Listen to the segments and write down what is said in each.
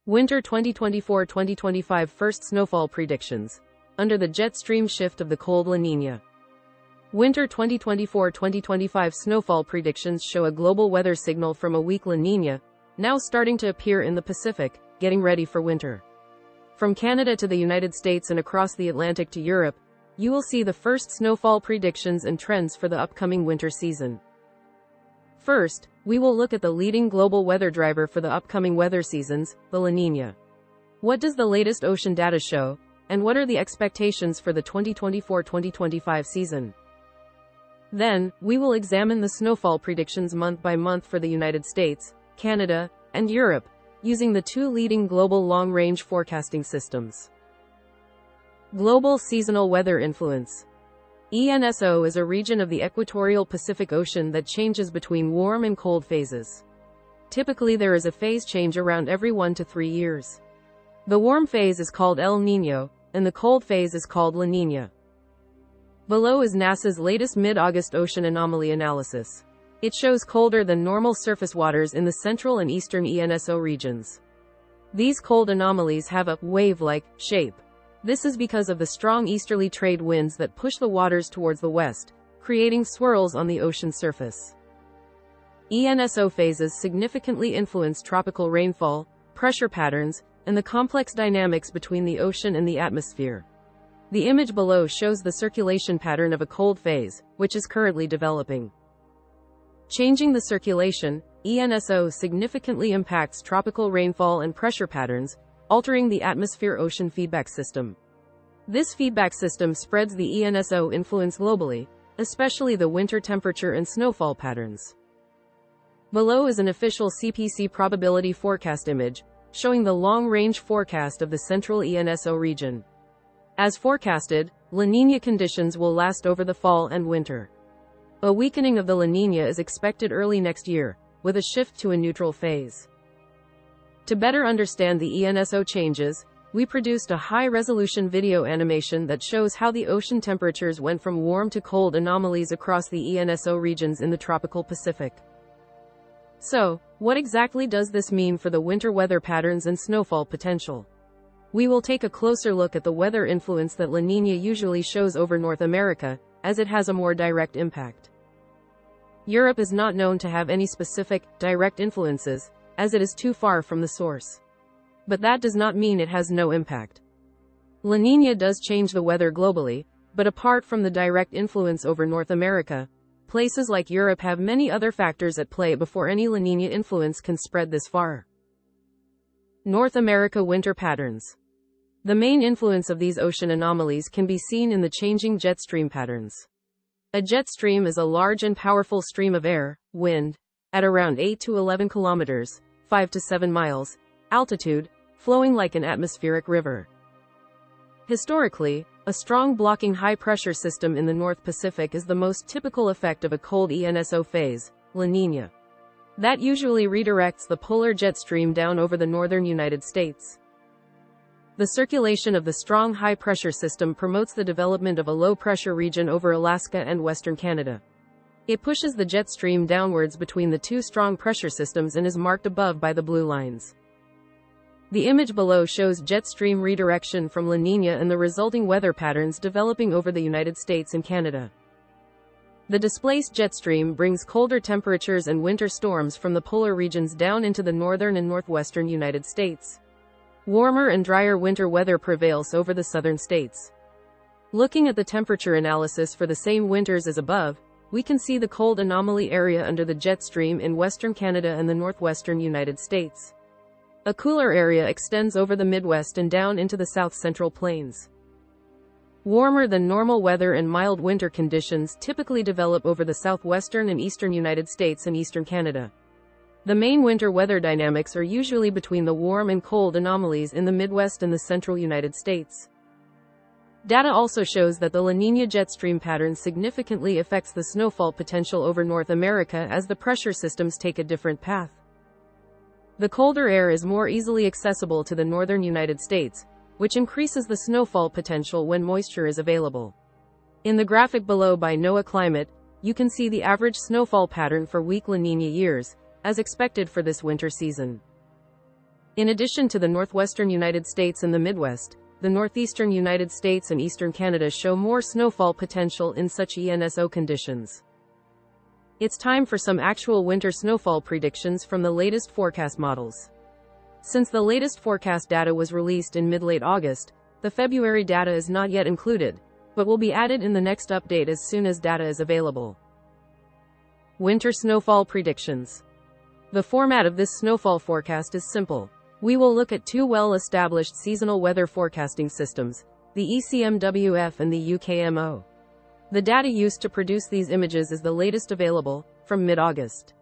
Winter 2024-2025 first snowfall predictions. Under the jet stream shift of the cold La Niña. Winter 2024-2025 snowfall predictions show a global weather signal from a weak La Niña, now starting to appear in the Pacific, getting ready for winter. From Canada to the United States and across the Atlantic to Europe, you will see the first snowfall predictions and trends for the upcoming winter season. First, we will look at the leading global weather driver for the upcoming weather seasons, the La Niña. What does the latest ocean data show, and what are the expectations for the 2024-2025 season? Then, we will examine the snowfall predictions month by month for the United States, Canada, and Europe, using the two leading global long-range forecasting systems. Global seasonal weather influence. ENSO is a region of the equatorial Pacific Ocean that changes between warm and cold phases. Typically there is a phase change around every 1 to 3 years. The warm phase is called El Niño, and the cold phase is called La Niña. Below is NASA's latest mid-August ocean anomaly analysis. It shows colder than normal surface waters in the central and eastern ENSO regions. These cold anomalies have a wave-like shape. This is because of the strong easterly trade winds that push the waters towards the west, creating swirls on the ocean surface. ENSO phases significantly influence tropical rainfall, pressure patterns, and the complex dynamics between the ocean and the atmosphere. The image below shows the circulation pattern of a cold phase, which is currently developing. Changing the circulation, ENSO significantly impacts tropical rainfall and pressure patterns, altering the atmosphere-ocean feedback system. This feedback system spreads the ENSO influence globally, especially the winter temperature and snowfall patterns. Below is an official CPC probability forecast image, showing the long-range forecast of the central ENSO region. As forecasted, La Niña conditions will last over the fall and winter. A weakening of the La Niña is expected early next year, with a shift to a neutral phase. To better understand the ENSO changes, we produced a high-resolution video animation that shows how the ocean temperatures went from warm to cold anomalies across the ENSO regions in the tropical Pacific. So, what exactly does this mean for the winter weather patterns and snowfall potential? We will take a closer look at the weather influence that La Niña usually shows over North America, as it has a more direct impact. Europe is not known to have any specific, direct influences, as it is too far from the source. But that does not mean it has no impact. La Niña does change the weather globally, but apart from the direct influence over North America, places like Europe have many other factors at play before any La Niña influence can spread this far. North America winter patterns. The main influence of these ocean anomalies can be seen in the changing jet stream patterns. A jet stream is a large and powerful stream of air, wind, at around 8 to 11 kilometers, 5 to 7 miles, altitude, flowing like an atmospheric river. Historically, a strong blocking high-pressure system in the North Pacific is the most typical effect of a cold ENSO phase, La Niña. That usually redirects the polar jet stream down over the northern United States. The circulation of the strong high-pressure system promotes the development of a low-pressure region over Alaska and western Canada. It pushes the jet stream downwards between the two strong pressure systems and is marked above by the blue lines. The image below shows jet stream redirection from La Niña and the resulting weather patterns developing over the United States and Canada. The displaced jet stream brings colder temperatures and winter storms from the polar regions down into the northern and northwestern United States. Warmer and drier winter weather prevails over the southern states. Looking at the temperature analysis for the same winters as above, we can see the cold anomaly area under the jet stream in western Canada and the northwestern United States. A cooler area extends over the Midwest and down into the south central plains. Warmer than normal weather and mild winter conditions typically develop over the southwestern and eastern United States and eastern Canada. The main winter weather dynamics are usually between the warm and cold anomalies in the Midwest and the central United States. Data also shows that the La Niña jet stream pattern significantly affects the snowfall potential over North America as the pressure systems take a different path. The colder air is more easily accessible to the northern United States, which increases the snowfall potential when moisture is available. In the graphic below by NOAA Climate, you can see the average snowfall pattern for weak La Niña years, as expected for this winter season. In addition to the northwestern United States and the Midwest, the northeastern United States and eastern Canada show more snowfall potential in such ENSO conditions. It's time for some actual winter snowfall predictions from the latest forecast models. Since the latest forecast data was released in mid-late August, the February data is not yet included, but will be added in the next update as soon as data is available. Winter snowfall predictions. The format of this snowfall forecast is simple. We will look at two well-established seasonal weather forecasting systems, the ECMWF and the UKMO. The data used to produce these images is the latest available, from mid-August.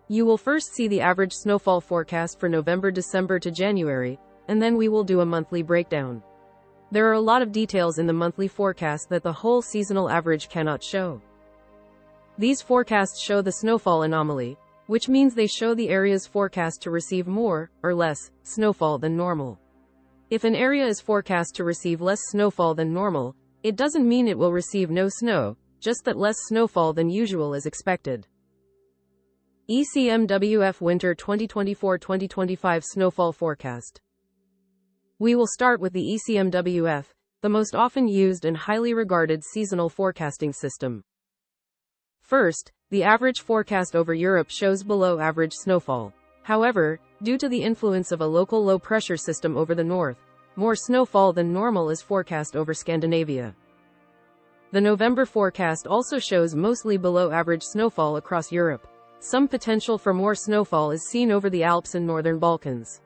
You will first see the average snowfall forecast for November, December to January, and then we will do a monthly breakdown. There are a lot of details in the monthly forecast that the whole seasonal average cannot show. These forecasts show the snowfall anomaly, which means they show the areas forecast to receive more, or less, snowfall than normal. If an area is forecast to receive less snowfall than normal, it doesn't mean it will receive no snow, just that less snowfall than usual is expected. ECMWF Winter 2024-2025 Snowfall Forecast. We will start with the ECMWF, the most often used and highly regarded seasonal forecasting system. First, the average forecast over Europe shows below average snowfall. However, due to the influence of a local low-pressure system over the north, more snowfall than normal is forecast over Scandinavia. The November forecast also shows mostly below average snowfall across Europe. Some potential for more snowfall is seen over the Alps and northern Balkans.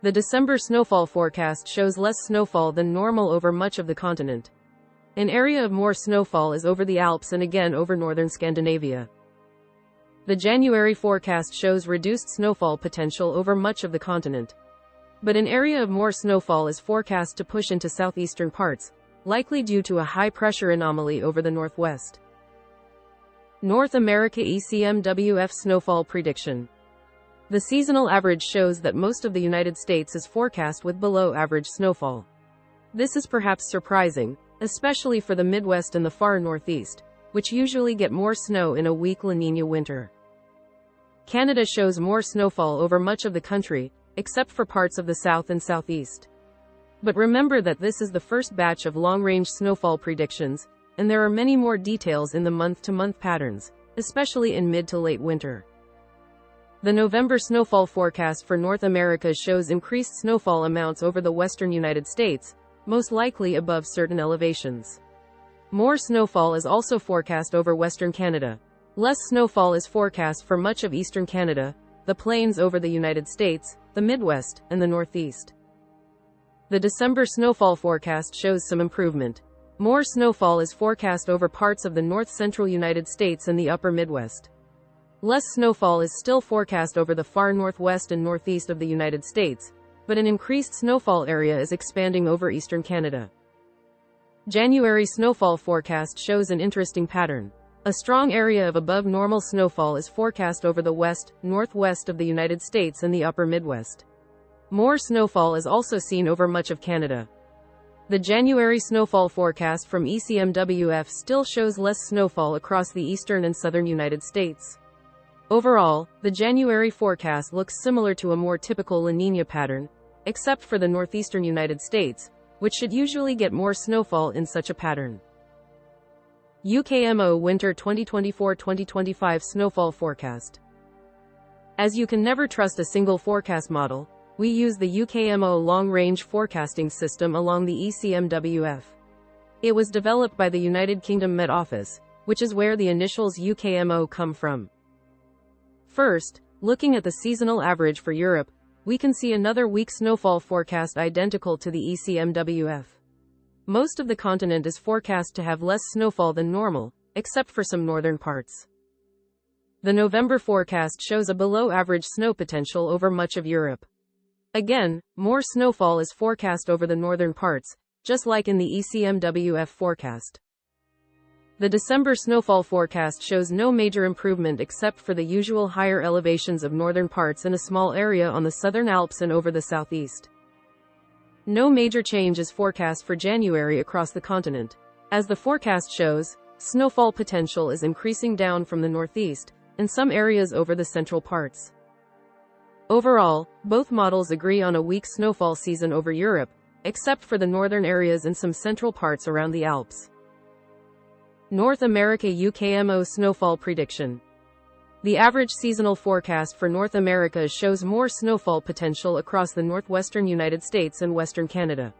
The December snowfall forecast shows less snowfall than normal over much of the continent. An area of more snowfall is over the Alps and again over northern Scandinavia. The January forecast shows reduced snowfall potential over much of the continent. But an area of more snowfall is forecast to push into southeastern parts, likely due to a high-pressure anomaly over the northwest. North America ECMWF Snowfall Prediction. The seasonal average shows that most of the United States is forecast with below-average snowfall. This is perhaps surprising, especially for the Midwest and the far Northeast, which usually get more snow in a weak La Niña winter. Canada shows more snowfall over much of the country, except for parts of the South and Southeast. But remember that this is the first batch of long-range snowfall predictions, and there are many more details in the month-to-month patterns, especially in mid to late winter. The November snowfall forecast for North America shows increased snowfall amounts over the western United States, most likely above certain elevations. More snowfall is also forecast over western Canada. Less snowfall is forecast for much of eastern Canada, the plains over the United States, the Midwest, and the Northeast. The December snowfall forecast shows some improvement. More snowfall is forecast over parts of the north-central United States and the upper Midwest. Less snowfall is still forecast over the far northwest and northeast of the United States, but an increased snowfall area is expanding over eastern Canada. January snowfall forecast shows an interesting pattern. A strong area of above normal snowfall is forecast over the west, northwest of the United States and the upper Midwest. More snowfall is also seen over much of Canada. The January snowfall forecast from ECMWF still shows less snowfall across the eastern and southern United States. Overall, the January forecast looks similar to a more typical La Niña pattern, except for the northeastern United States, which should usually get more snowfall in such a pattern. UKMO Winter 2024-2025 Snowfall Forecast. As you can never trust a single forecast model, we use the UKMO long-range forecasting system along the ECMWF. It was developed by the United Kingdom Met Office, which is where the initials UKMO come from. First, looking at the seasonal average for Europe, we can see another weak snowfall forecast identical to the ECMWF. Most of the continent is forecast to have less snowfall than normal, except for some northern parts. The November forecast shows a below-average snow potential over much of Europe. Again, more snowfall is forecast over the northern parts, just like in the ECMWF forecast. The December snowfall forecast shows no major improvement except for the usual higher elevations of northern parts and a small area on the southern Alps and over the southeast. No major change is forecast for January across the continent. As the forecast shows, snowfall potential is increasing down from the northeast, and some areas over the central parts. Overall, both models agree on a weak snowfall season over Europe, except for the northern areas and some central parts around the Alps. North America UKMO snowfall prediction. The average seasonal forecast for North America shows more snowfall potential across the northwestern United States and western Canada.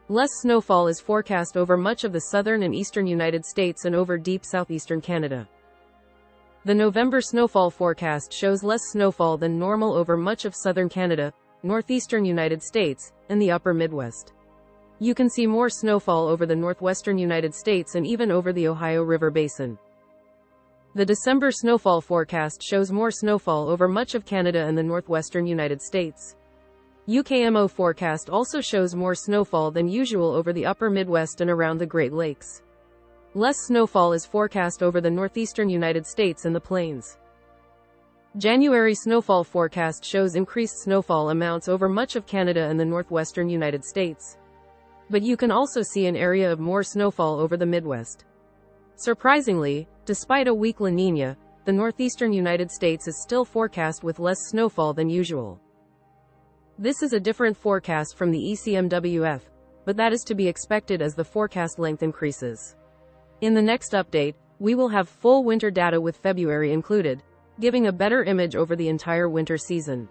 Less snowfall is forecast over much of the southern and eastern United States and over deep southeastern Canada. The November snowfall forecast shows less snowfall than normal over much of southern Canada, northeastern United States, and the upper Midwest. You can see more snowfall over the northwestern United States and even over the Ohio River Basin. The December snowfall forecast shows more snowfall over much of Canada and the northwestern United States. UKMO forecast also shows more snowfall than usual over the upper Midwest and around the Great Lakes. Less snowfall is forecast over the northeastern United States and the plains. January snowfall forecast shows increased snowfall amounts over much of Canada and the northwestern United States. But you can also see an area of more snowfall over the Midwest. Surprisingly, despite a weak La Niña, the northeastern United States is still forecast with less snowfall than usual. This is a different forecast from the ECMWF, but that is to be expected as the forecast length increases. In the next update, we will have full winter data with February included, giving a better image over the entire winter season.